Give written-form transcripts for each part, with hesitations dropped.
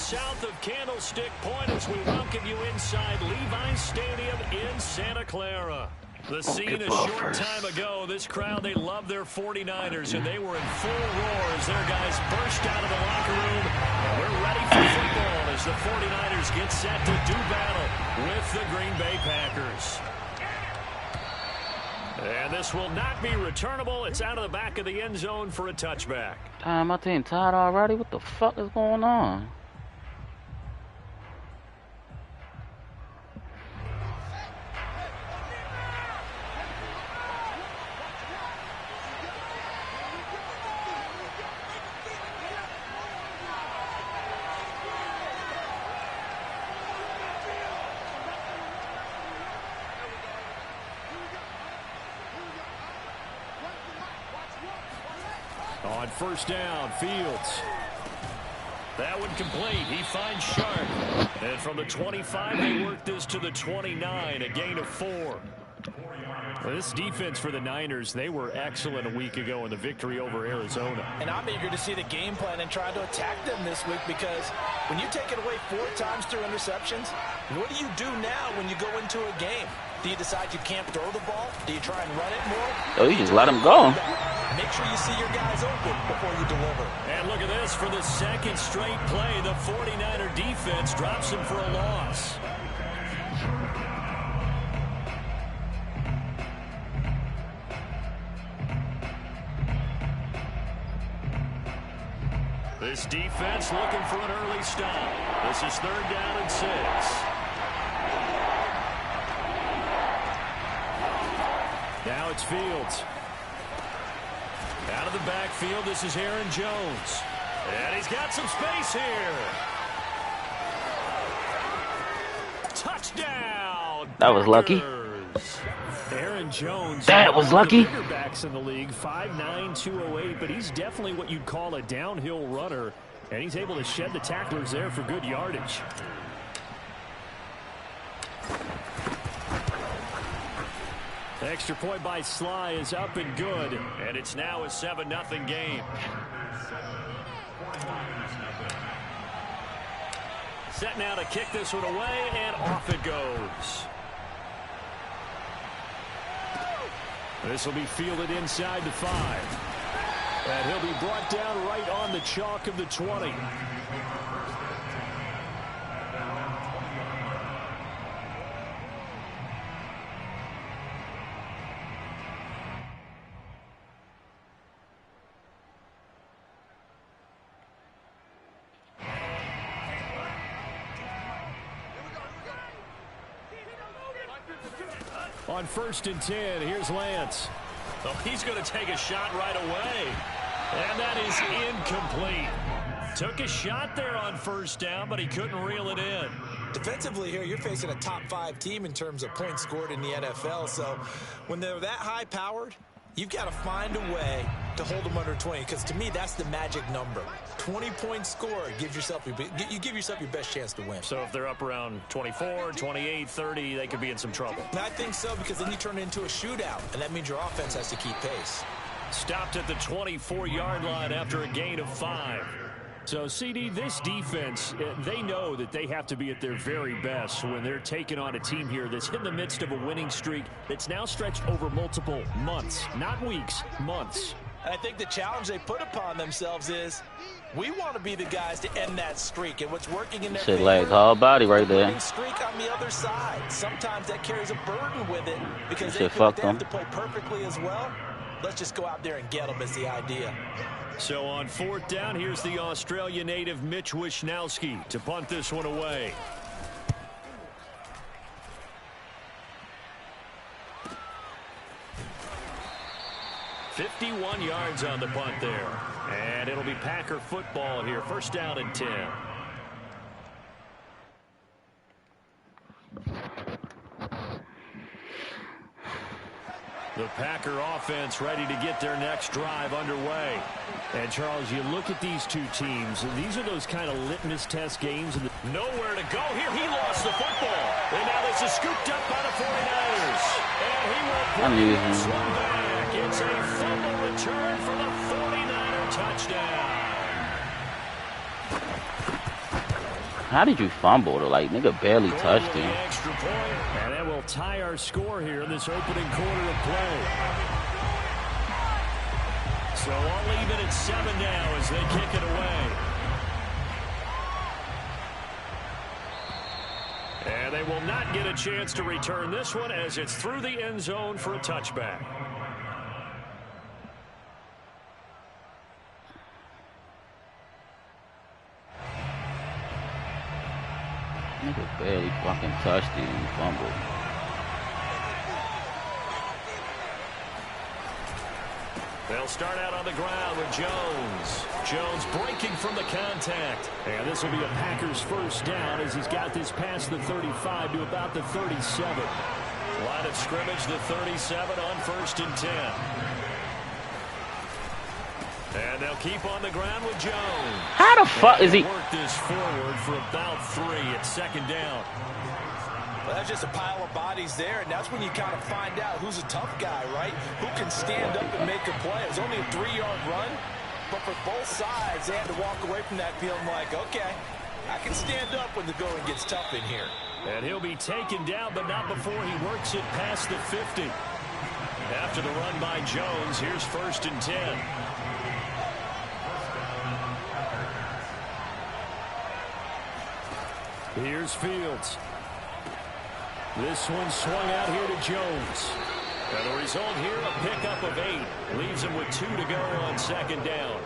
South of Candlestick Point as we welcome you inside Levi's Stadium in Santa Clara. The scene a short time ago, this crowd, they love their 49ers, and they were in full roar as their guys burst out of the locker room. And we're ready for football as the 49ers get set to do battle with the Green Bay Packers. And this will not be returnable. It's out of the back of the end zone for a touchback. Damn, my team tired already? What the fuck is going on? On first down, Fields. That one complete. He finds Sharp. And from the 25, they work this to the 29, a gain of 4. This defense for the Niners, they were excellent a week ago in the victory over Arizona. And I'm eager to see the game plan and try to attack them this week, because when you take it away 4 times through interceptions, what do you do now when you go into a game? Do you decide you can't throw the ball? Do you try and run it more? Oh, you just let him go. Make sure you see your guys open before you deliver. And look at this. For the second straight play, the 49er defense drops him for a loss. This defense looking for an early stop. This is 3rd down and 6. Now it's Fields. Out of the backfield, this is Aaron Jones. And he's got some space here. Touchdown! That was lucky. Aaron Jones. That was lucky. Bigger backs in the league, 5'9", 208, but he's definitely what you'd call a downhill runner, and he's able to shed the tacklers there for good yardage. Extra point by Sly is up and good, and it's now a 7-0 game. Set now to kick this one away, and off it goes. This will be fielded inside the 5. And he'll be brought down right on the chalk of the 20. On 1st and 10, here's Lance. Oh, he's going to take a shot right away. And that is incomplete. Took a shot there on 1st down, but he couldn't reel it in. Defensively here, you're facing a top 5 team in terms of points scored in the NFL. So when they're that high-powered, you've got to find a way to hold them under 20, because to me, that's the magic number. 20 points scored, you give yourself your best chance to win. So if they're up around 24, 28, 30, they could be in some trouble. And I think so, because then you turn it into a shootout, and that means your offense has to keep pace. Stopped at the 24-yard line after a gain of 5. So, CD, this defense, they know that they have to be at their very best when they're taking on a team here that's in the midst of a winning streak that's now stretched over multiple months, not weeks, months. And I think the challenge they put upon themselves is, we want to be the guys to end that streak, and what's working in their Shit, like whole body right there. Streak on the other side. Sometimes that carries a burden with it because they fucked have them. to play perfectly as well. Let's just go out there and get them is the idea. So on 4th down, here's the Australia native Mitch Wishnowski to punt this one away. "51 yards on the punt there. And it'll be Packer football here. 1st down and 10. The Packer offense ready to get their next drive underway. And, Charles, you look at these two teams, and these are those kind of litmus test games. Nowhere to go here. He lost the football. And now this is scooped up by the 49ers. And he will bring this one back. It's a fumble return for the 49er touchdown. How did you fumble? Like, nigga barely touched him. Extra point, and that will tie our score here in this opening quarter of play. So I'll leave it at 7 now as they kick it away. And they will not get a chance to return this one as it's through the end zone for a touchback. Nigga barely fucking touched him and fumbled. They'll start out on the ground with Jones. Jones breaking from the contact. And this will be a Packers 1st down as he's got this past the 35 to about the 37. Line of scrimmage, the 37 on 1st and 10. And they'll keep on the ground with Jones. How the fuck is he? Work this forward for about 3 at 2nd down. Well, that's just a pile of bodies there, and that's when you kind of find out who's a tough guy, right? Who can stand up and make a play. It was only a 3-yard run, but for both sides, they had to walk away from that feeling like, okay, I can stand up when the going gets tough in here. And he'll be taken down, but not before he works it past the 50. After the run by Jones, here's 1st and 10. Here's Fields. This one swung out here to Jones. And the result here, a pickup of 8. Leaves him with 2 to go on 2nd down.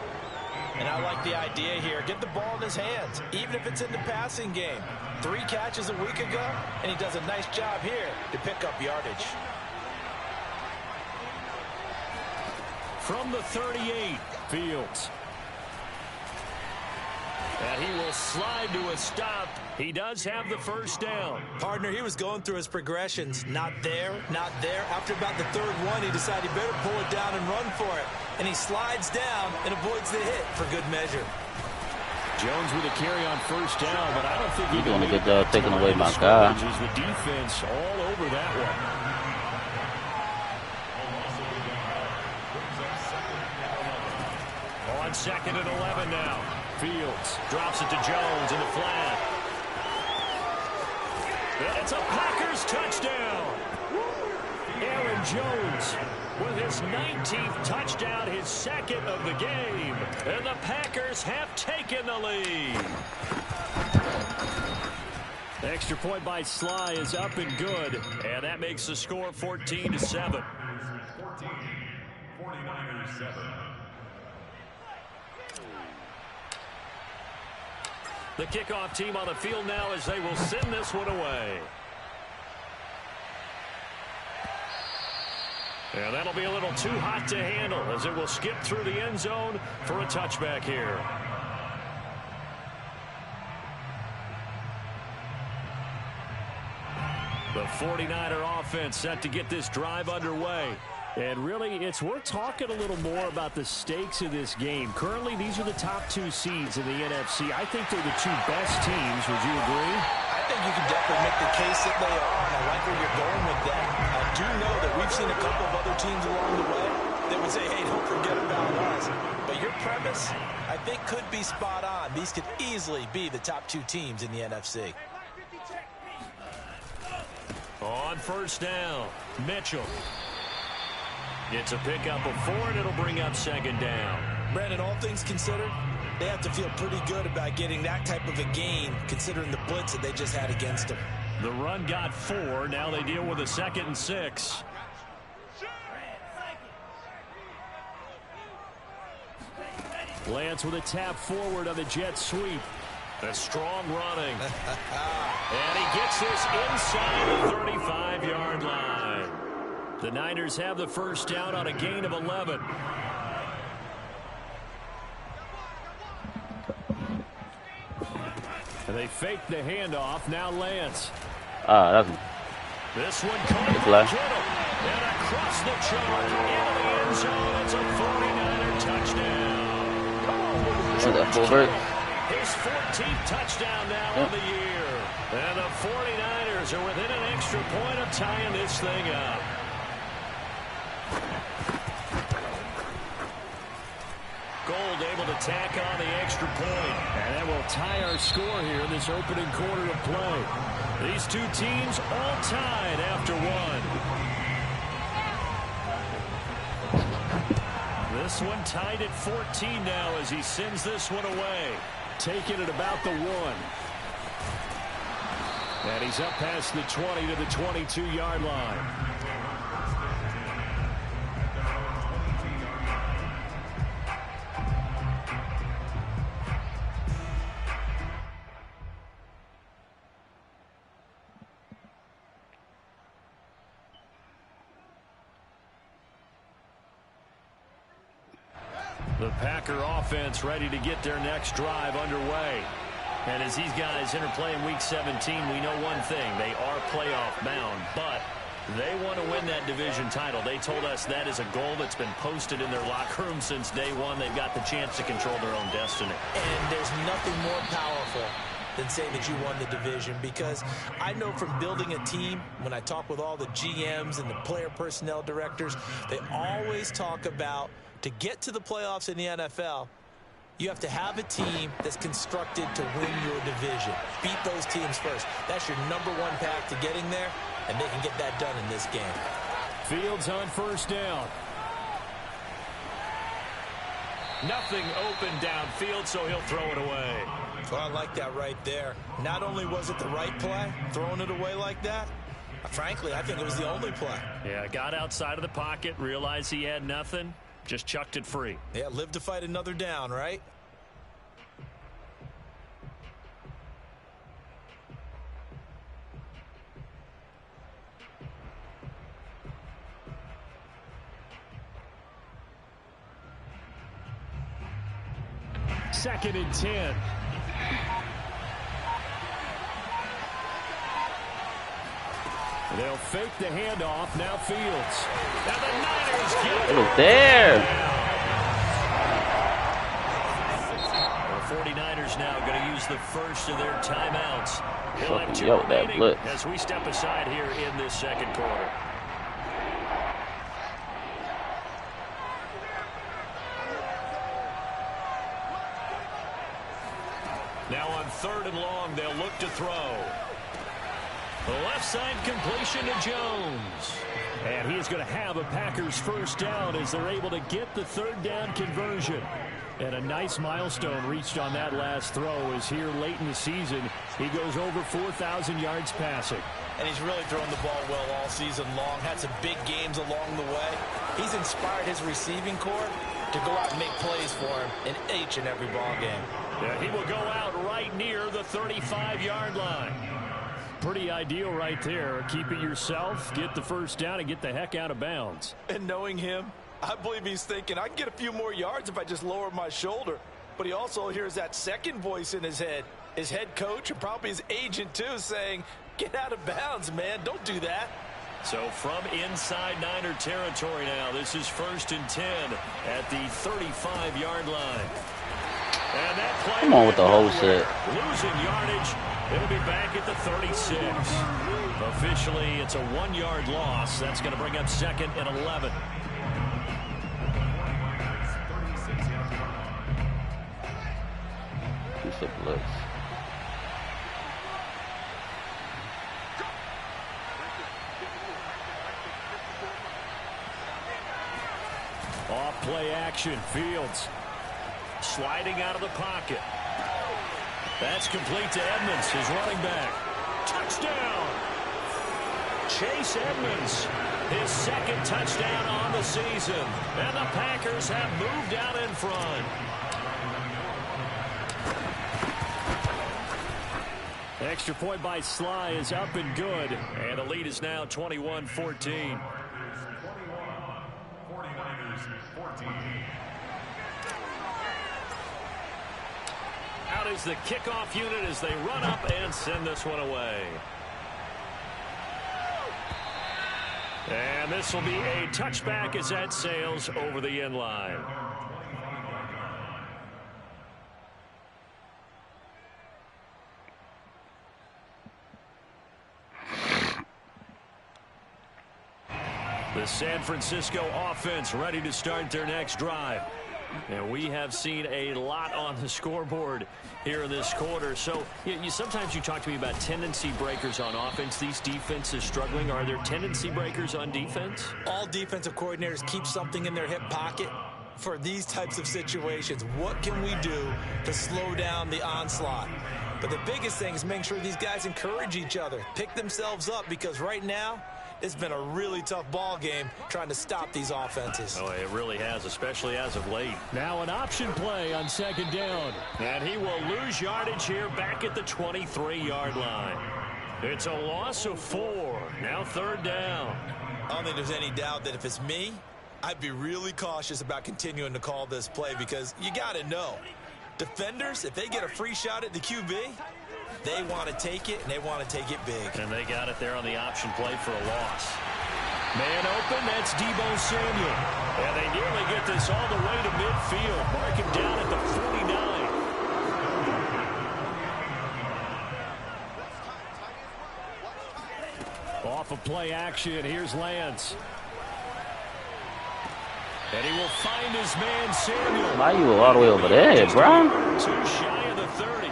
And I like the idea here. Get the ball in his hands, even if it's in the passing game. 3 catches a week ago, and he does a nice job here to pick up yardage. From the 38, Fields. And he will slide to a stop. He does have the first down. Partner, he was going through his progressions. Not there, not there. After about the third one, he decided he better pull it down and run for it. And he slides down and avoids the hit for good measure. Jones with a carry on first down, but I don't think he's doing a good job taking away my guy. The defense all over that one. On 2nd and 11 now. Fields drops it to Jones in the flat. And it's a Packers touchdown. Aaron Jones with his 19th touchdown, his second of the game. And the Packers have taken the lead. The extra point by Sly is up and good. And that makes the score 14-7. 49ers 7. The kickoff team on the field now as they will send this one away. And that'll be a little too hot to handle as it will skip through the end zone for a touchback here. The 49er offense set to get this drive underway. And really, it's worth talking a little more about the stakes of this game. Currently, these are the top 2 seeds in the NFC. I think they're the 2 best teams. Would you agree? I think you can definitely make the case that they are, and I like where you're going with that. I do know that we've seen a couple of other teams along the way that would say, hey, don't forget about us. But your premise, I think, could be spot on. These could easily be the top 2 teams in the NFC. On first down, Mitchell. It's a pickup of 4, and it'll bring up 2nd down. Brandon, all things considered, they have to feel pretty good about getting that type of a gain, considering the blitz that they just had against them. The run got 4. Now they deal with a 2nd and 6. Lance with a tap forward on the jet sweep. A strong running. And he gets this inside the 35-yard line. The Niners have the first down on a gain of 11. And they fake the handoff. Now Lance. That's This one caught by Kittle. And across the chalk into the end zone. It's a 49er touchdown. His 14th touchdown now of the year. And the 49ers are within an extra point of tying this thing up. Gold able to tack on the extra point. And that will tie our score here in this opening quarter of play. These 2 teams all tied after 1. This one tied at 14 now as he sends this one away. Taking it about the 1. And he's up past the 20 to the 22-yard line. The Packer offense ready to get their next drive underway. And as these guys interplay in Week 17, we know one thing. They are playoff bound, but they want to win that division title. They told us that is a goal that's been posted in their locker room since day 1. They've got the chance to control their own destiny. And there's nothing more powerful than saying that you won the division, because I know from building a team, when I talk with all the GMs and the player personnel directors, they always talk about, to get to the playoffs in the NFL, you have to have a team that's constructed to win your division. Beat those teams first. That's your #1 path to getting there, and they can get that done in this game. Fields on first down. Nothing open downfield, so he'll throw it away. Well, I like that right there. Not only was it the right play, throwing it away like that, frankly, I think it was the only play. Yeah, got outside of the pocket, realized he had nothing, just chucked it free. Yeah, live to fight another down, right? Second and 10. They'll fake the handoff. Now Fields. And the Niners get It was there. The 49ers now going to use the first of their timeouts. They'll have two Yo, that remaining blitz. as we step aside here in this second quarter. Now on 3rd and long, they'll look to throw. The left side completion to Jones. And he is going to have a Packers first down as they're able to get the 3rd down conversion. And a nice milestone reached on that last throw as here late in the season, he goes over 4,000 yards passing. And he's really thrown the ball well all season long. Had some big games along the way. He's inspired his receiving corps to go out and make plays for him in each and every ball game. Yeah, he will go out right near the 35-yard line. Pretty ideal right there. Keep it yourself, get the first down, and get the heck out of bounds. And knowing him, I believe he's thinking, I can get a few more yards if I just lower my shoulder. But he also hears that second voice in his head, his head coach and probably his agent too, saying, get out of bounds, man. Don't do that. So from inside Niner territory now, this is 1st and 10 at the 35-yard line. And that play Come on with the whole set. Losing yardage. It'll be back at the 36. Officially, it's a 1-yard loss. That's going to bring up 2nd and 11. It's a blitz. Off play action. Fields sliding out of the pocket. That's complete to Edmonds, his running back. Touchdown! Chase Edmonds, his 2nd touchdown on the season. And the Packers have moved out in front. Extra point by Sly is up and good. And the lead is now 21-14. 49ers 14. Out is the kickoff unit as they run up and send this one away. And this will be a touchback as that sails over the end line. The San Francisco offense ready to start their next drive. And we have seen a lot on the scoreboard here in this quarter. So sometimes you talk to me about tendency breakers on offense. These defenses struggling. Are there tendency breakers on defense? All defensive coordinators keep something in their hip pocket for these types of situations. What can we do to slow down the onslaught? But the biggest thing is making sure these guys encourage each other, pick themselves up, because right now it's been a really tough ball game trying to stop these offenses. Oh, it really has, especially as of late. Now an option play on 2nd down. And he will lose yardage here back at the 23-yard line. It's a loss of 4. Now 3rd down. I don't think there's any doubt that if it's me, I'd be really cautious about continuing to call this play, because you got to know, defenders, if they get a free shot at the QB, they want to take it, and they want to take it big. And they got it there on the option play for a loss. Man open, that's Deebo Samuel. And they nearly get this all the way to midfield. Mark him down at the 49. Off of play action, here's Lance. And he will find his man Samuel. Why you all the way over there, bro? Too shy of the 30.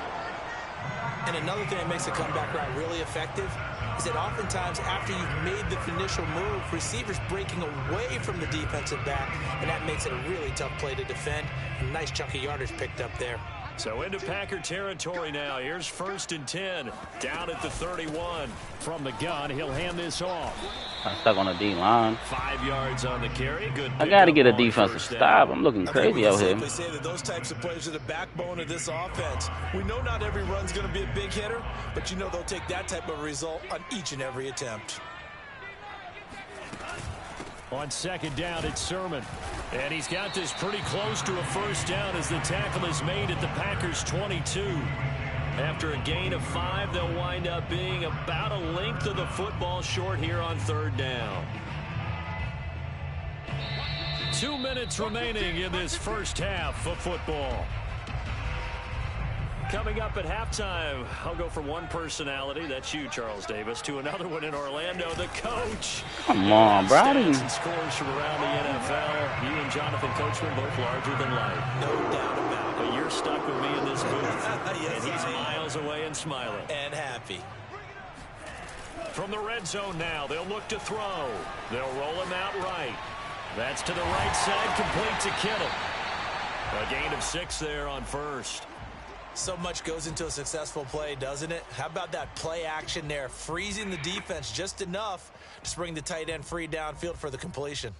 And another thing that makes a comeback route really effective is that oftentimes after you've made the initial move, receivers breaking away from the defensive back, and that makes it a really tough play to defend. A nice chunk of yardage picked up there. So into Packer territory now. Here's 1st and 10. Down at the 31. From the gun, he'll hand this off. I'm stuck on the D-line. 5 yards on the carry. Good. I got to get a defensive stop. I'm looking crazy out here. I say that those types of plays are the backbone of this offense. We know not every run's going to be a big hitter, but you know they'll take that type of result on each and every attempt. On second down, it's Sermon. And he's got this pretty close to a first down as the tackle is made at the Packers' 22. After a gain of 5, they'll wind up being about a length of the football short here on third down. 2 minutes remaining in this first half of football. Coming up at halftime, I'll go from one personality, that's you, Charles Davis, to another one in Orlando, the coach. Come on, Brady. And scores from around the NFL. You and Jonathan Coachman both larger than life. No doubt about it. But you're stuck with me in this booth. Yes, and he's miles away and smiling. And happy. From the red zone now, they'll look to throw. They'll roll him out right. That's to the right side, complete to Kittle. A gain of 6 there on first. So much goes into a successful play, doesn't it? How about that play action there, freezing the defense just enough to bring the tight end free downfield for the completion.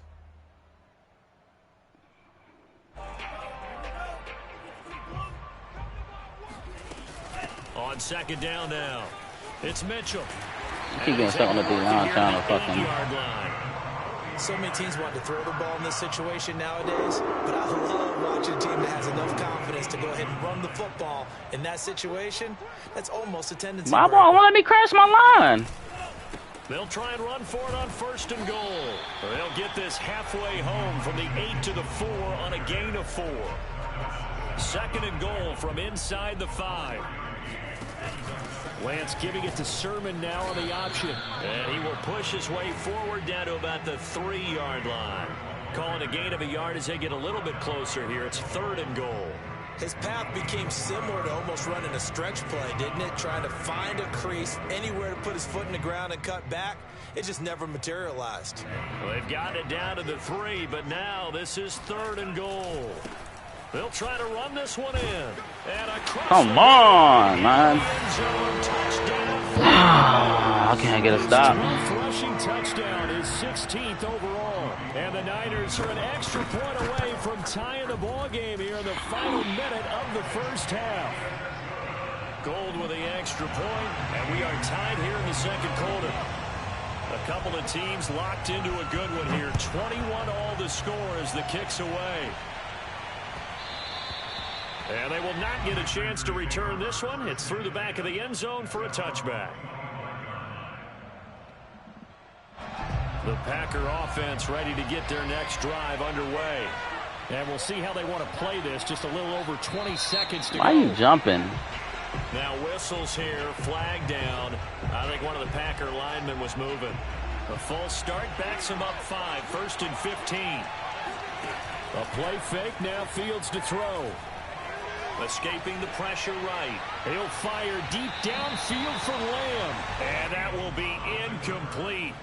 On second down now, it's Mitchell. You keep getting stuck on the D-line trying to fucking... So many teams want to throw the ball in this situation nowadays, but I love watching a team that has enough confidence to go ahead and run the football. In that situation, that's almost a tendency. My ball won't let me crash my line. They'll try and run for it on first and goal. They'll get this halfway home from the 8 to the 4 on a gain of 4. Second and goal from inside the 5. Lance giving it to Sermon now on the option. And he will push his way forward down to about the 3-yard line. Calling a gain of a yard as they get a little bit closer here. It's third and goal. His path became similar to almost running a stretch play, didn't it? Trying to find a crease, anywhere to put his foot in the ground and cut back. It just never materialized. Well, they've gotten it down to the 3, but now this is third and goal. They'll try to run this one in. And come on, man. I can't get a stop. Rushing touchdown is 16th overall. And the Niners are an extra point away from tying the ball game here in the final minute of the first half. Gold with the extra point, and we are tied here in the second quarter. A couple of teams locked into a good one here. 21 all the score as the kick's away. And they will not get a chance to return this one. It's through the back of the end zone for a touchback. The Packer offense ready to get their next drive underway. And we'll see how they want to play this. Just a little over 20 seconds to go. Why are you jumping? Now whistles here, flag down. I think one of the Packer linemen was moving. A false start backs him up 5, first and 15. A play fake, now Fields to throw. Escaping the pressure right. He'll fire deep downfield for Lamb. And that will be incomplete.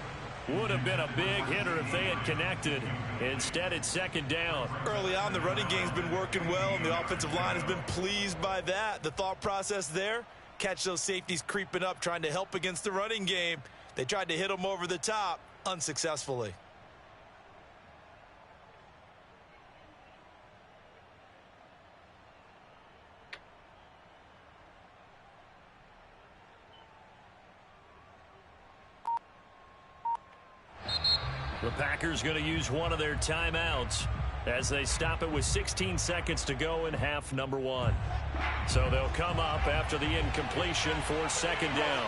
Would have been a big hitter if they had connected. Instead, it's second down. Early on, the running game's been working well, and the offensive line has been pleased by that. The thought process there, catch those safeties creeping up, trying to help against the running game. They tried to hit them over the top, unsuccessfully. The Packers going to use one of their timeouts as they stop it with 16 seconds to go in half number 1. So they'll come up after the incompletion for second down.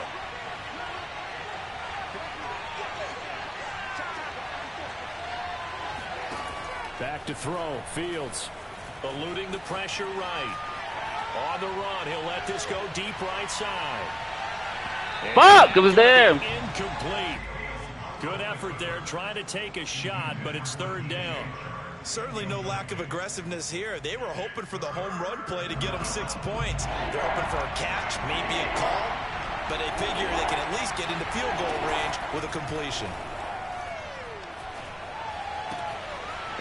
Back to throw. Fields eluding the pressure right. On the run, he'll let this go deep right side. Fuck, it was there. Incomplete. Good effort there, trying to take a shot, but it's third down. Certainly no lack of aggressiveness here. They were hoping for the home run play to get them 6 points. They're hoping for a catch, maybe a call, but they figure they can at least get into field goal range with a completion.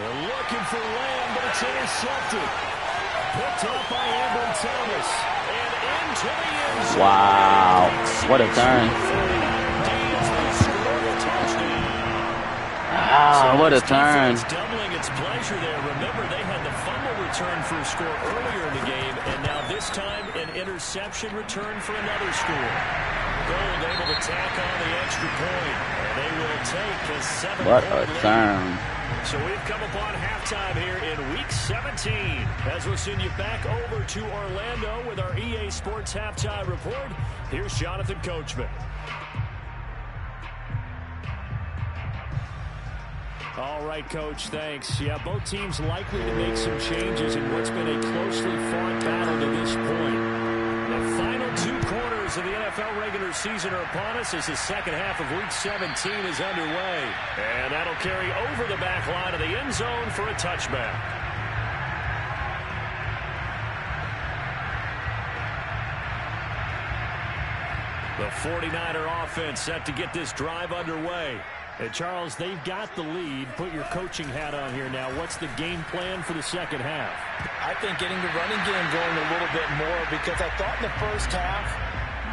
They're looking for Lamb, but it's intercepted. Picked up by Amber Thomas. And into the end zone. Wow, what a turn. So what a turn. Doubling its pleasure there. Remember, they had the fumble return for a score earlier in the game, and now this time an interception return for another score. Gold able to tack on the extra point, and they will take a 7-point What a lead. turn. So we've come upon halftime here in Week 17, as we'll send you back over to Orlando with our EA Sports Halftime Report. Here's Jonathan Coachman. All right, Coach, thanks. Yeah, both teams likely to make some changes in what's been a closely fought battle to this point. The final two quarters of the NFL regular season are upon us as the second half of Week 17 is underway. And that'll carry over the back line of the end zone for a touchback. The 49er offense set to get this drive underway. And Charles, they've got the lead. Put your coaching hat on here now. What's the game plan for the second half? I think getting the running game going a little bit more, because I thought in the first half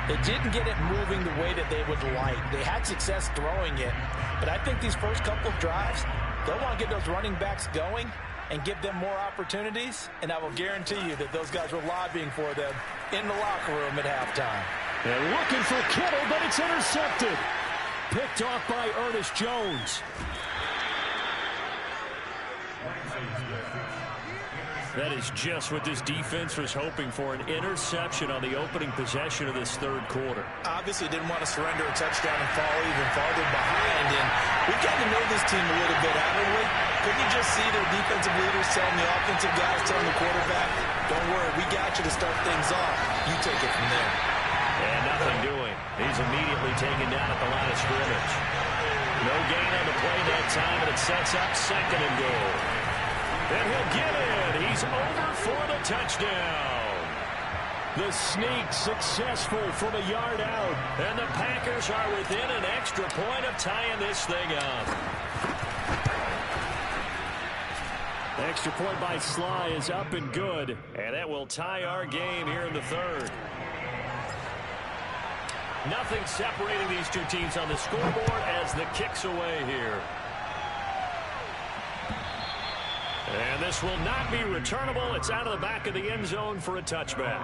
they didn't get it moving the way that they would like. They had success throwing it, but I think these first couple of drives, they'll want to get those running backs going and give them more opportunities, and I will guarantee you that those guys were lobbying for them in the locker room at halftime. And looking for Kittle, but it's intercepted. Picked off by Ernest Jones. That is just what this defense was hoping for, an interception on the opening possession of this third quarter. Obviously didn't want to surrender a touchdown and fall even farther behind, and we've gotten to know this team a little bit, haven't we? Couldn't you just see their defensive leaders telling the offensive guys, telling the quarterback, don't worry, we got you to start things off. You take it from there. And nothing doing. He's immediately taken down at the line of scrimmage. No gain on the play that time, and it sets up second and goal. And he'll get it. He's over for the touchdown. The sneak successful from a yard out. And the Packers are within an extra point of tying this thing up. Extra point by Sly is up and good. And that will tie our game here in the third. Nothing separating these two teams on the scoreboard as the kick's away here. And this will not be returnable. It's out of the back of the end zone for a touchback.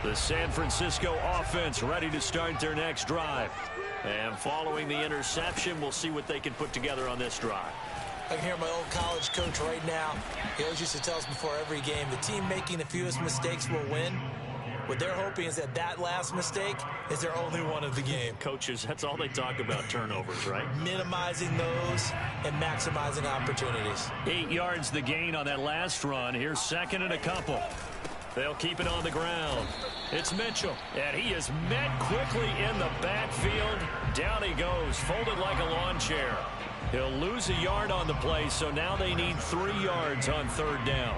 The San Francisco offense ready to start their next drive. And following the interception, we'll see what they can put together on this drive. I can hear my old college coach right now. He always used to tell us before every game, the team making the fewest mistakes will win. What they're hoping is that that last mistake is their only one of the game. Coaches, that's all they talk about, turnovers, right? Minimizing those and maximizing opportunities. 8 yards the gain on that last run. Here's second and a couple. They'll keep it on the ground. It's Mitchell, and he is met quickly in the backfield. Down he goes, folded like a lawn chair. He'll lose a yard on the play, so now they need 3 yards on third down.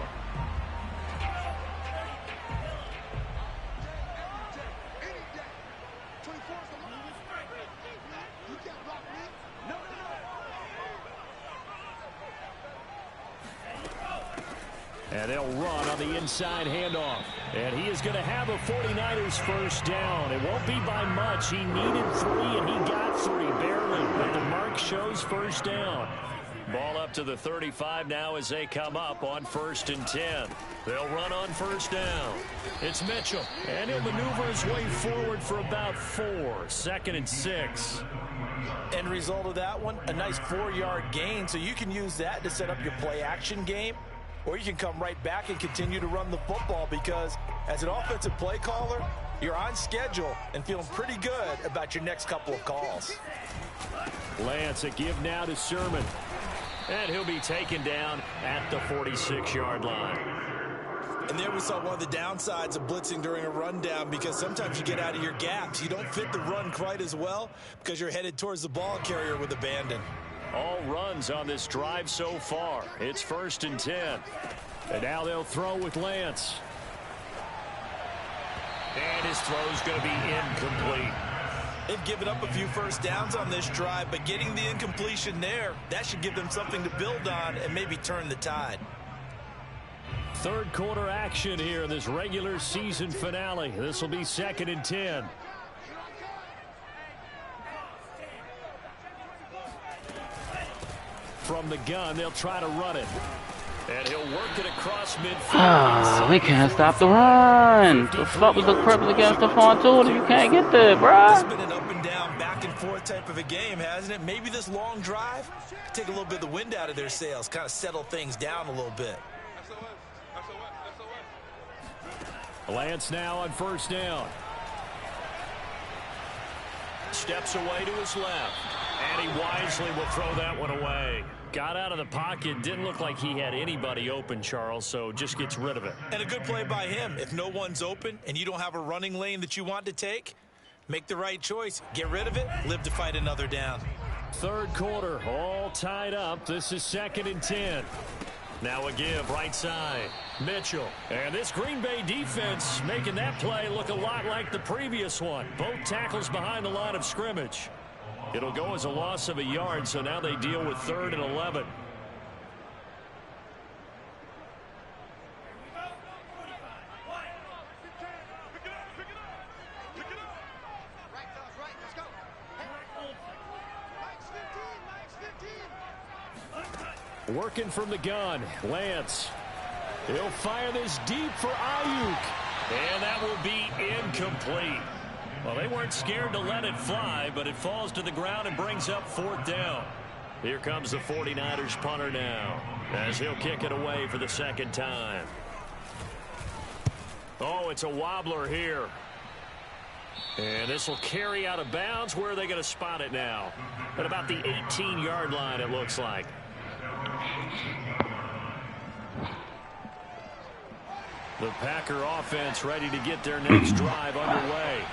And they'll run on the inside handoff. And he is going to have a 49ers first down. It won't be by much. He needed 3, and he got 3, barely. But the mark shows first down. Ball up to the 35 now as they come up on 1st and 10. They'll run on first down. It's Mitchell, and he'll maneuver his way forward for about 4. 2nd and 6. End result of that one, a nice 4-yard gain, so you can use that to set up your play-action game. Or you can come right back and continue to run the football, because as an offensive play caller, you're on schedule and feeling pretty good about your next couple of calls. Lance, a give now to Sermon. And he'll be taken down at the 46-yard line. And there we saw one of the downsides of blitzing during a rundown, because sometimes you get out of your gaps. You don't fit the run quite as well because you're headed towards the ball carrier with abandon. All runs on this drive so far. It's 1st and 10. And now they'll throw with Lance. And his throw's going to be incomplete. They've given up a few first downs on this drive, but getting the incompletion there, that should give them something to build on and maybe turn the tide. Third quarter action here in this regular season finale. This will be 2nd and 10. From the gun, they'll try to run it. And he'll work it across midfield. We can't stop the run. The fuck was the purpose against the front two if you can't get there, bro? It's been an up and down, back and forth type of a game, hasn't it? Maybe this long drive take a little bit of the wind out of their sails, kind of settle things down a little bit. Lance now on first down. Steps away to his left. And he wisely will throw that one away. Got out of the pocket. Didn't look like he had anybody open, Charles, so just gets rid of it. And a good play by him. If no one's open and you don't have a running lane that you want to take, make the right choice. Get rid of it. Live to fight another down. Third quarter, all tied up. This is 2nd and 10. Now a give, right side. Mitchell. And this Green Bay defense making that play look a lot like the previous one. Both tackles behind the line of scrimmage. It'll go as a loss of a yard, so now they deal with 3rd and 11. Working from the gun, Lance. He'll fire this deep for Ayuk. And that will be incomplete. Well, they weren't scared to let it fly, but it falls to the ground and brings up 4th down. Here comes the 49ers punter now, as he'll kick it away for the 2nd time. Oh, it's a wobbler here. And this will carry out of bounds. Where are they going to spot it now? At about the 18-yard line, it looks like. The Packer offense ready to get their next drive underway.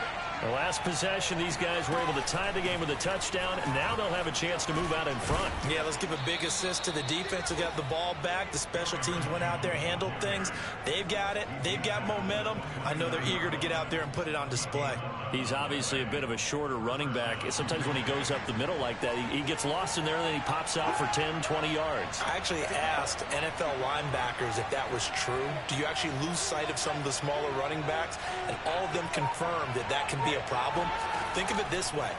The last possession, these guys were able to tie the game with a touchdown, and now they'll have a chance to move out in front. Yeah, let's give a big assist to the defense who got the ball back. The special teams went out there, handled things. They've got it. They've got momentum. I know they're eager to get out there and put it on display. He's obviously a bit of a shorter running back. Sometimes when he goes up the middle like that, he gets lost in there, and then he pops out for 10, 20 yards. I actually asked NFL linebackers if that was true. Do you actually lose sight of some of the smaller running backs? And all of them confirmed that that can be a problem. Think of it this way.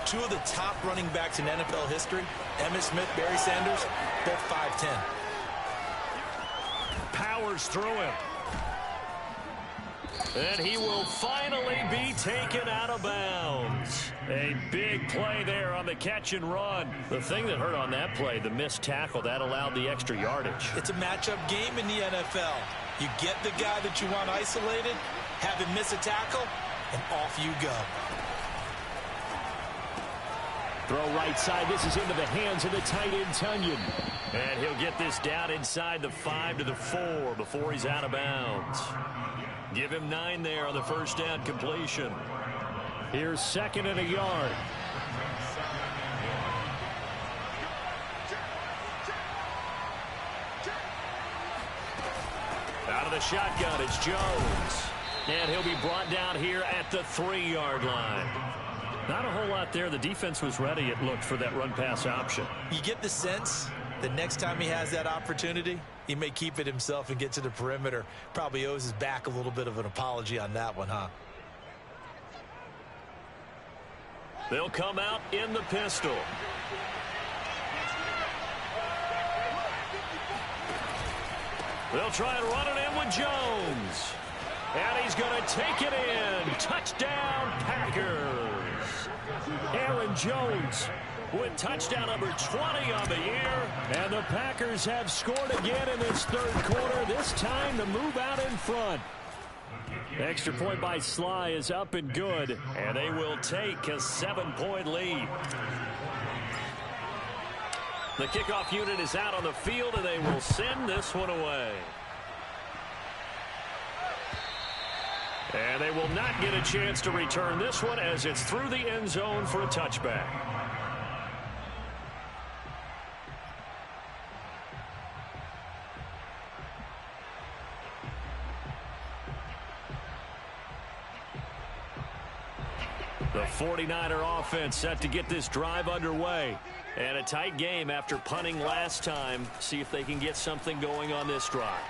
2 of the top running backs in NFL history, Emmitt Smith, Barry Sanders, both 5'10". Powers through him. And he will finally be taken out of bounds. A big play there on the catch and run. The thing that hurt on that play, the missed tackle, that allowed the extra yardage. It's a matchup game in the NFL. You get the guy that you want isolated, have him miss a tackle, and off you go. Throw right side. This is into the hands of the tight end, Tunyon. And he'll get this down inside the 5 to the 4 before he's out of bounds. Give him 9 there on the first down completion. Here's 2nd and a yard. Out of the shotgun, it's Jones. And he'll be brought down here at the 3-yard line. Not a whole lot there. The defense was ready, it looked, for that run-pass option. You get the sense that next time he has that opportunity, he may keep it himself and get to the perimeter. Probably owes his back a little bit of an apology on that one, huh? They'll come out in the pistol. They'll try and run it in with Jones. And he's going to take it in. Touchdown, Packers. Aaron Jones with touchdown number 20 on the year. And the Packers have scored again in this third quarter, this time to move out in front. Extra point by Sly is up and good, and they will take a 7-point lead. The kickoff unit is out on the field, and they will send this one away. And they will not get a chance to return this one as it's through the end zone for a touchback. The 49er offense set to get this drive underway. And a tight game after punting last time. See if they can get something going on this drive.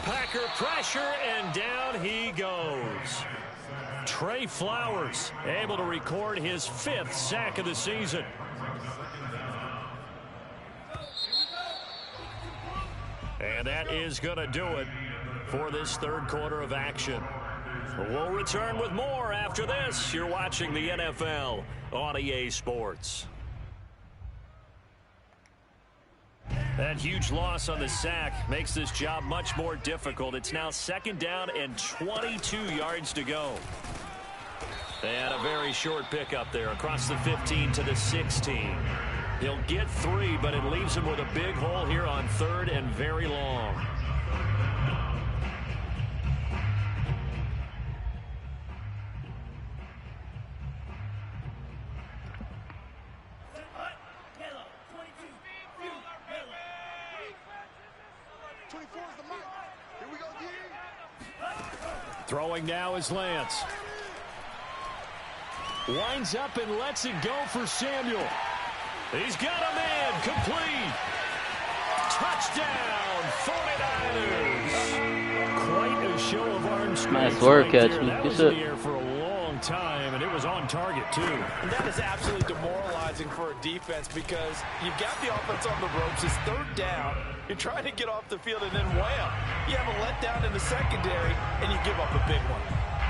Packer pressure, and down he goes. Trey Flowers able to record his 5th sack of the season. And that is going to do it for this third quarter of action. We'll return with more after this. You're watching the NFL on EA Sports. That huge loss on the sack makes this job much more difficult. It's now 2nd down and 22 yards to go. And a very short pickup there across the 15 to the 16. He'll get 3, but it leaves him with a big hole here on 3rd and very long. Throwing now is Lance. Winds up and lets it go for Samuel. He's got a man. Complete. Touchdown, 49ers. Quite a show of arm strength. Nice work, right catch. That was in the air for a long time, and it was on target, too. And that is absolutely demoralizing for a defense because you've got the offense on the ropes. It's 3rd down. You're trying to get off the field, and then wham, you have a letdown in the secondary, and you give up a big one.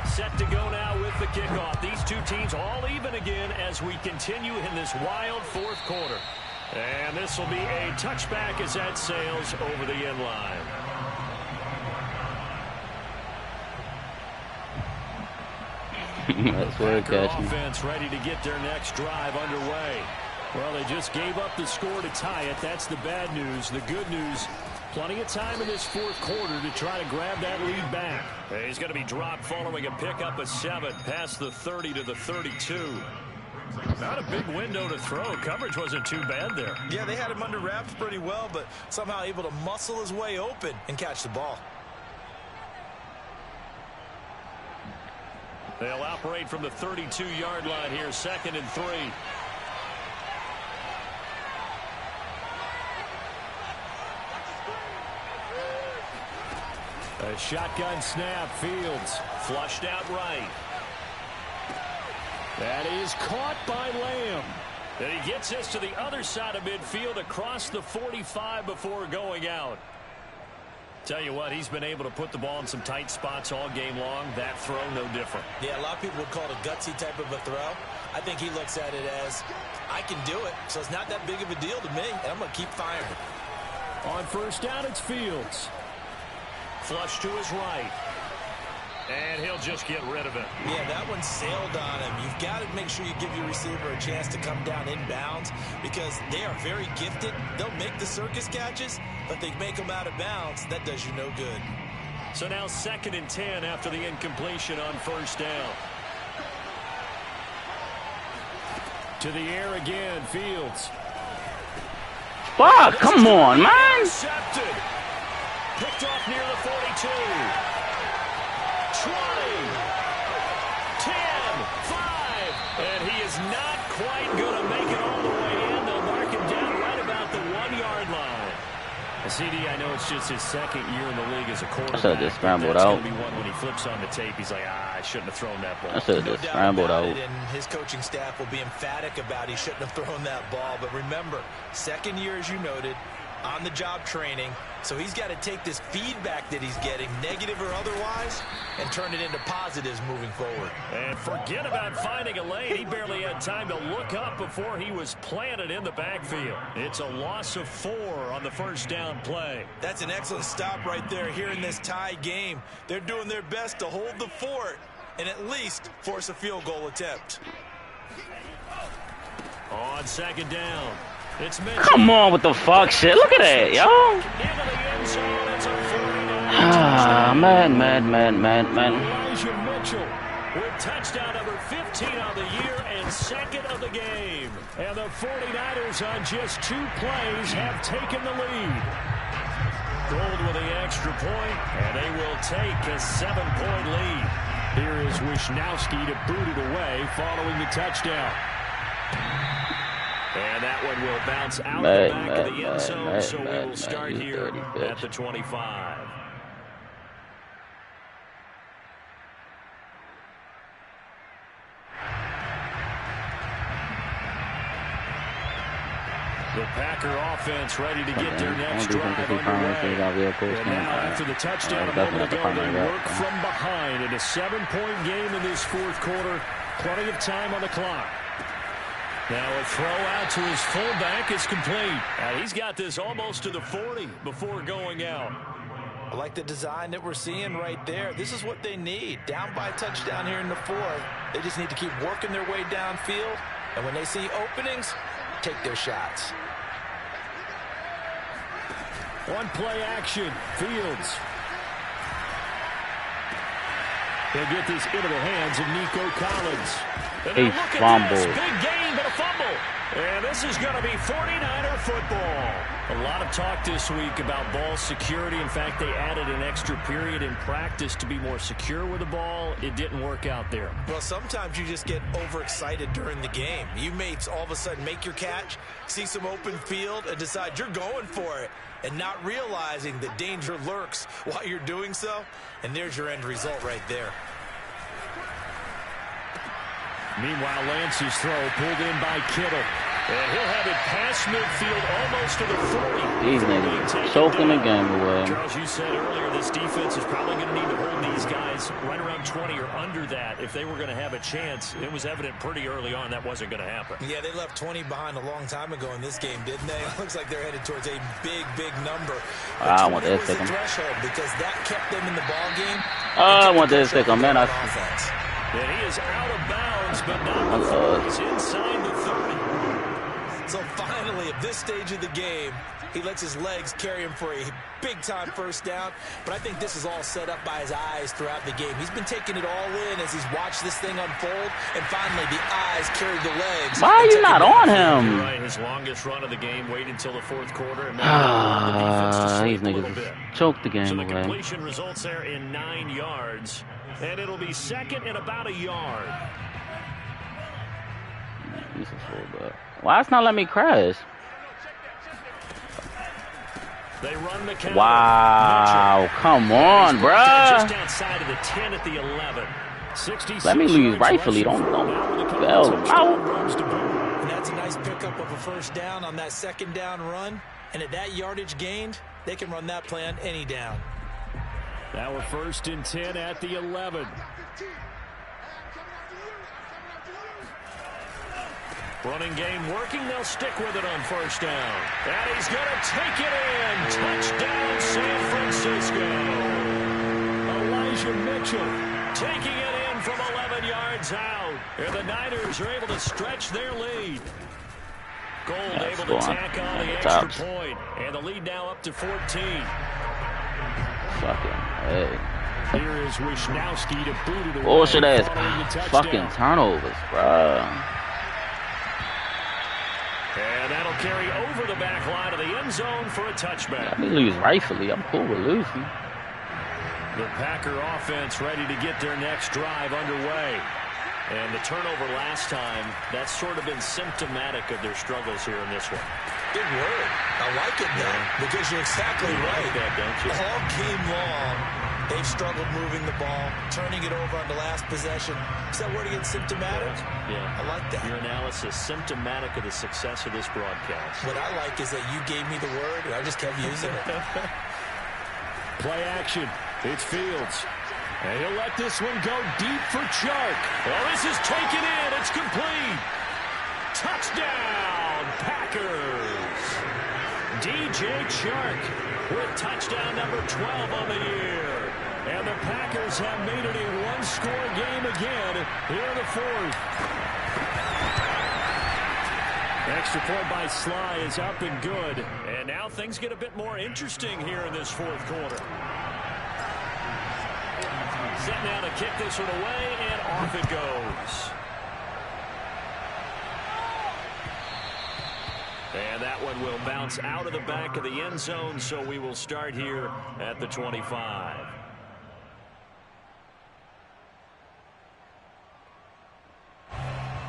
Set to go now with the kickoff. These two teams all even again as we continue in this wild 4th quarter. And this will be a touchback as that sails over the end line. That's where it catch me. Offense ready to get their next drive underway. Well, they just gave up the score to tie it. That's the bad news. The good news, plenty of time in this 4th quarter to try to grab that lead back. He's going to be dropped following a pickup of 7 past the 30 to the 32. Not a big window to throw. Coverage wasn't too bad there. Yeah, they had him under wraps pretty well, but somehow able to muscle his way open and catch the ball. They'll operate from the 32-yard line here, 2nd and 3. A shotgun snap. Fields flushed out right. That is caught by Lamb. And he gets us to the other side of midfield across the 45 before going out. Tell you what, he's been able to put the ball in some tight spots all game long. That throw, no different. Yeah, a lot of people would call it a gutsy type of a throw. I think he looks at it as, I can do it, so it's not that big of a deal to me, and I'm going to keep firing. On 1st down, it's Fields. Flush to his right. And he'll just get rid of it. Yeah, that one sailed on him. You've got to make sure you give your receiver a chance to come down inbounds because they are very gifted. They'll make the circus catches, but they make them out of bounds. That does you no good. So now 2nd and 10 after the incompletion on 1st down. To the air again, Fields. Fuck, come on, man. Intercepted. Picked off near the 42. 20, 10, 5, and he is not quite going to make it all the way in. They'll mark him down right about the 1-yard line. CD, I know it's just his 2nd year in the league as a quarterback. I should have just scrambled That's out. going to be one when he flips on the tape. He's like, I shouldn't have thrown that ball. I should have just scrambled out. And his coaching staff will be emphatic about he shouldn't have thrown that ball. But remember, 2nd year, as you noted, on-the-job training. So he's got to take this feedback that he's getting, negative or otherwise, and turn it into positives moving forward. And forget about finding a lane. He barely had time to look up before he was planted in the backfield. It's a loss of 4 on the 1st down play. That's an excellent stop right there here in this tie game. They're doing their best to hold the fort and at least force a field goal attempt. On 2nd down. It's Come on with the fuck shit. Look at that, yo. Man. Elijah Mitchell with touchdown number 15 on the year and 2nd of the game. And the 49ers on just 2 plays have taken the lead. Gold with the extra point, and they will take a 7-point lead. Here is Wisnowski to boot it away following the touchdown. And that one will bounce out the back of the end zone, so we will start here at the 25. The Packer offense ready to get their next drive underway. And now after the touchdown a moment ago, they work from behind in a 7-point game in this fourth quarter. Plenty of time on the clock. Now a throw out to his fullback is complete. And he's got this almost to the 40 before going out. I like the design that we're seeing right there. This is what they need. Down by a touchdown here in the fourth. They just need to keep working their way downfield. And when they see openings, take their shots. One play action. Fields. They get this into the hands of Nico Collins. He fumbled. Big gain, but a fumble. And this is going to be 49er football. A lot of talk this week about ball security. In fact, they added an extra period in practice to be more secure with the ball. It didn't work out there. Well, sometimes you just get overexcited during the game. You may all of a sudden make your catch, see some open field, and decide you're going for it, and not realizing that danger lurks while you're doing so. And there's your end result right there. Meanwhile, Lance's throw pulled in by Kittle. And he'll have it past midfield almost to the 40. These niggas choking the game away. Charles, you said earlier this defense is probably going to need to hold these guys right around 20 or under that if they were going to have a chance. It was evident pretty early on that wasn't going to happen. Yeah, they left 20 behind a long time ago in this game, didn't they? It looks like they're headed towards a big, big number. I want that second. Threshold because that kept them in the ball game. I want that second, man. And he is out of bounds, but not before he's inside the 30. So finally, at this stage of the game, he lets his legs carry him for a big-time first down. But I think this is all set up by his eyes throughout the game. He's been taking it all in as he's watched this thing unfold. And finally, the eyes carried the legs. Why are you not on him? You're right. His longest run of the game, wait until the fourth quarter. And these niggas choked the game so the away. completion results there in 9 yards. And it'll be second and about a yard. Why it's not letting me crash? They run the counter. Wow, come on, bruh. Just outside of the 10 at the 11. Let me lose rightfully. Don't bail them out. And that's a nice pickup of a first down on that second down run. And at that yardage gained, they can run that play on any down. Now we're first and 10 at the 11. Running game working. They'll stick with it on first down. And he's going to take it in. Touchdown, San Francisco. Elijah Mitchell taking it in from 11 yards out. And the Niners are able to stretch their lead. Gold able to tack on the extra point. And the lead now up to 14. Fucking hey. Here is Wisnowski to boot it away. Bullshit ass fucking turnovers, bro. And that'll carry over the back line of the end zone for a touchback. Let me lose rightfully. I'm cool with losing. The Packer offense ready to get their next drive underway. And the turnover last time, that's sort of been symptomatic of their struggles here in this one. Good word. I like it, though, because you're exactly right. Like that, don't you? All game long, they've struggled moving the ball, turning it over on the last possession. Is that word again, symptomatic? Yeah. I like that. Your analysis, symptomatic of the success of this broadcast. What I like is that you gave me the word, and I just kept using it. Play action. It's Fields. And he'll let this one go deep for Chark. Well, this is taken in. It's complete. Touchdown, Packers. DJ Chark with touchdown number 12 on the year. And the Packers have made it a one-score game again here in the fourth. Extra point by Sly is up and good. And now things get a bit more interesting here in this fourth quarter. Set now to kick this one away, and off it goes. And that one will bounce out of the back of the end zone, so we will start here at the 25.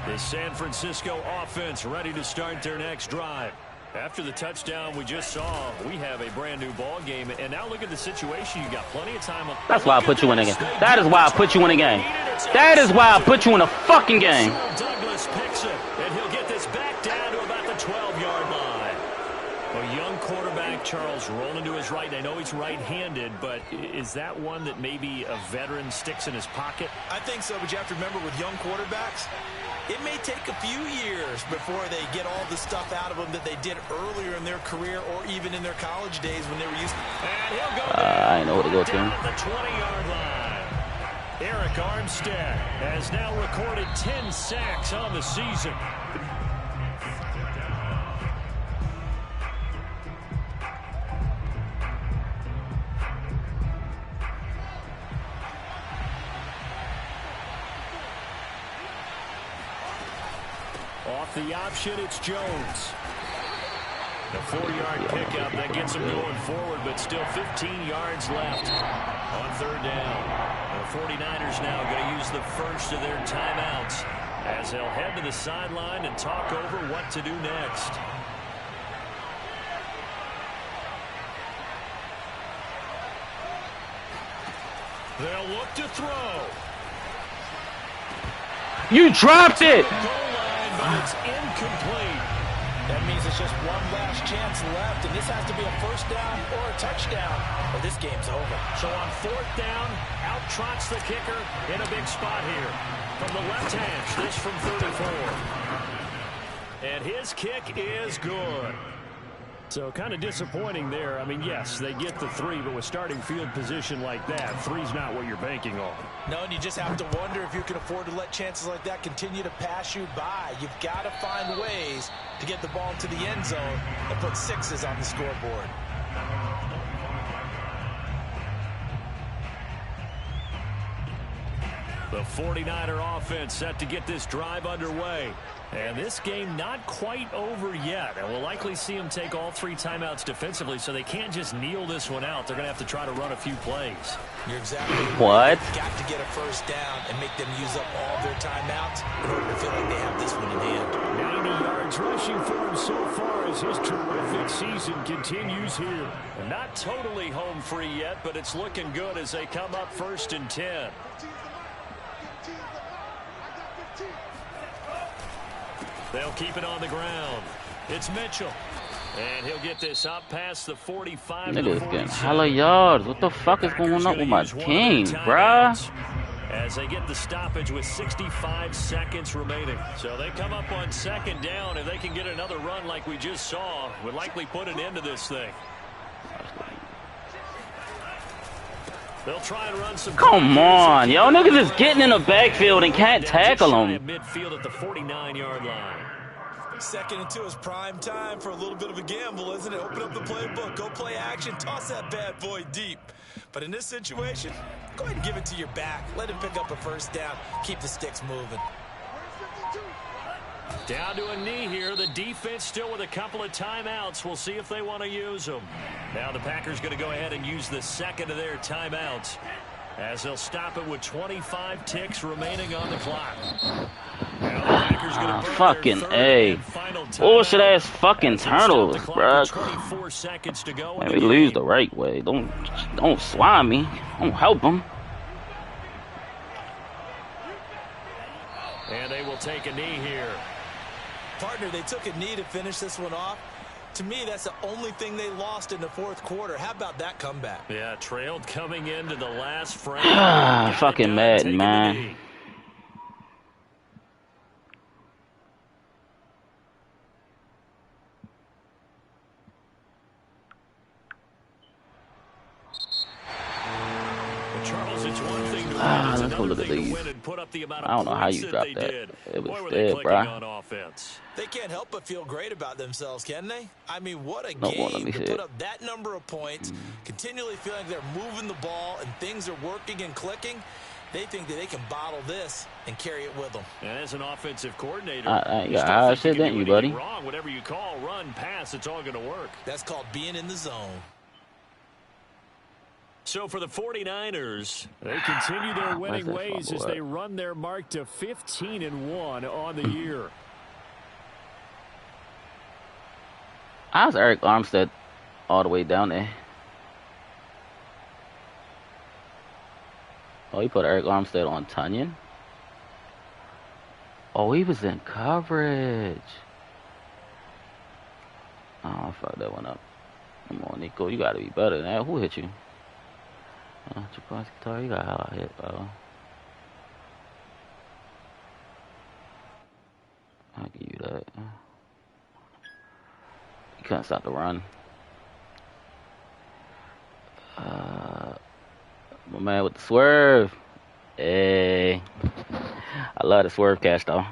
The San Francisco offense ready to start their next drive. After the touchdown we just saw, we have a brand new ball game. And now look at the situation. You got plenty of time. That's why I put you in the game. That is why I put you in the game. That is why I put you in the fucking game. Douglas picks it, and he'll get this back down to about the 12-yard line. rolling to his right, and I know he's right-handed, but is that one that maybe a veteran sticks in his pocket? I think so, but you have to remember with young quarterbacks, it may take a few years before they get all the stuff out of them that they did earlier in their career or even in their college days when they were used to. And he'll go I ain't know where to go to. down at the 20-yard line. Eric Armstead has now recorded 10 sacks on the season. Off the option, it's Jones. The 4-yard pickup that gets him going forward, but still 15 yards left on third down. The 49ers now going to use the first of their timeouts as they'll head to the sideline and talk over what to do next. They'll look to throw. You dropped it! Goal line, but it's incomplete. That means it's just one last chance left, and this has to be a first down or a touchdown, or this game's over. So on fourth down, out trots the kicker in a big spot here. From the left hash, this from 34. And his kick is good. So kind of disappointing there. I mean, yes, they get the 3, but with starting field position like that, 3's not what you're banking on. No, and you just have to wonder if you can afford to let chances like that continue to pass you by. You've got to find ways to get the ball to the end zone and put 6s on the scoreboard. The 49er offense set to get this drive underway. And this game not quite over yet. And we'll likely see them take all 3 timeouts defensively, so they can't just kneel this one out. They're going to have to try to run a few plays. You're exactly right. What? You've got to get a first down and make them use up all their timeouts in order to feel like they have this one in hand. 90 yards rushing for him so far as his terrific season continues here. And not totally home free yet, but it's looking good as they come up 1st and 10. They'll keep it on the ground. It's Mitchell. And he'll get this up past the 45 to the 47. Niggas getting hella yards. What the fuck is going on with my team, bruh? As they get the stoppage with 65 seconds remaining. So they come up on 2nd down. If they can get another run like we just saw, would likely put an end to this thing. They'll try and run some. Come on, yo, niggas is getting in the backfield and can't tackle them. Midfield at the 49-yard line. 2nd and 2 is prime time for a little bit of a gamble, isn't it? Open up the playbook, go play action, toss that bad boy deep. But in this situation, go ahead and give it to your back. Let him pick up a first down. Keep the sticks moving. Down to a knee here. The defense still with a couple of timeouts. We'll see if they want to use them. Now the Packers going to go ahead and use the 2nd of their timeouts as they'll stop it with 25 ticks remaining on the clock. Now the Packers going to fucking A. Bullshit ass fucking turtles, bruh. 24 seconds to go. Man, we lose the right way. Don't swat me. Don't help them. And they will take a knee here. Partner, they took a knee to finish this one off. To me, that's the only thing they lost in the 4th quarter. How about that comeback? Yeah, trailed coming into the last frame. Fucking mad, man. Let's go look at these. I don't know how you dropped that. It was dead, bro. They can't help but feel great about themselves, can they? I mean, what a game to put up that number of points, continually feeling they're moving the ball and things are working and clicking. They think that they can bottle this and carry it with them. And as an offensive coordinator, you got high shit, didn't you, buddy? Wrong, whatever you call, run, pass, it's all going to work. That's called being in the zone. So for the 49ers, they continue their winning ways as they run their mark to 15-1 on the year. How's Eric Armstead all the way down there? Oh, he put Eric Armstead on Tunyon? Oh, he was in coverage. Oh, I fucked that one up. Come on, Nico. You gotta be better than that. Who hit you? Japanski, you got hella hit, bro. I'll give you that. You couldn't stop the run. My man with the swerve. Hey. I love the swerve catch, though.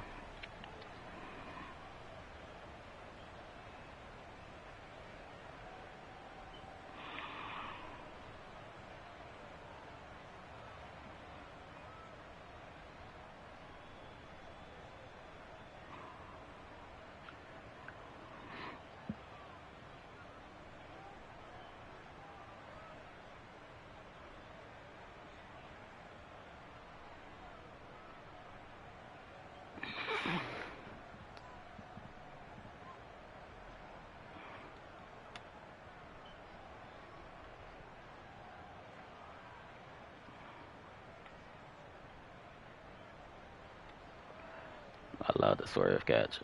I love the swerve catch.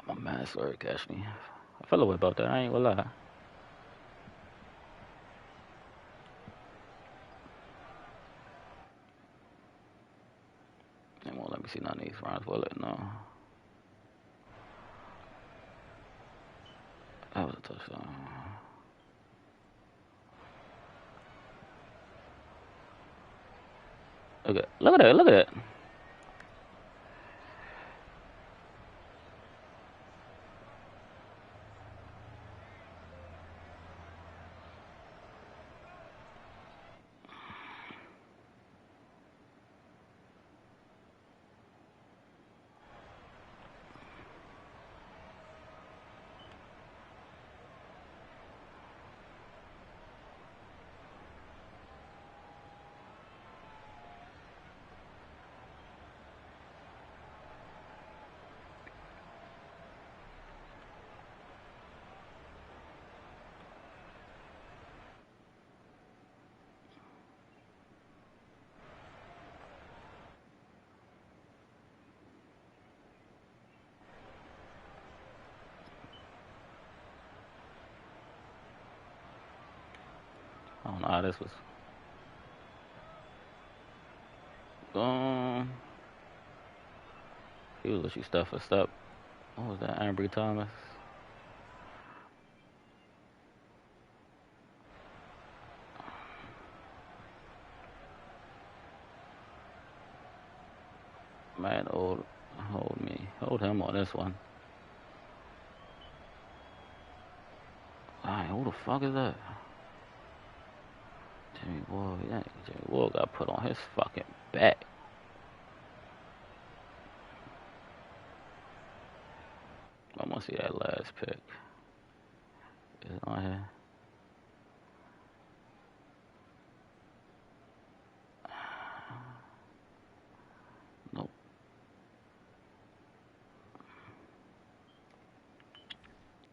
My man swerve catch me. I feel a way about that. I ain't gonna lie. They won't let me see none of these rounds, will it? No. That was a touchdown. Okay, look at that, look at that. I don't know how this was. He was literally step for step. What was that? Ambry Thomas. Man, hold him on this one. Alright, who the fuck is that? Jimmy Ward. Yeah, Jimmy Ward got put on his fucking back. I want to see that last pick. Is it on here?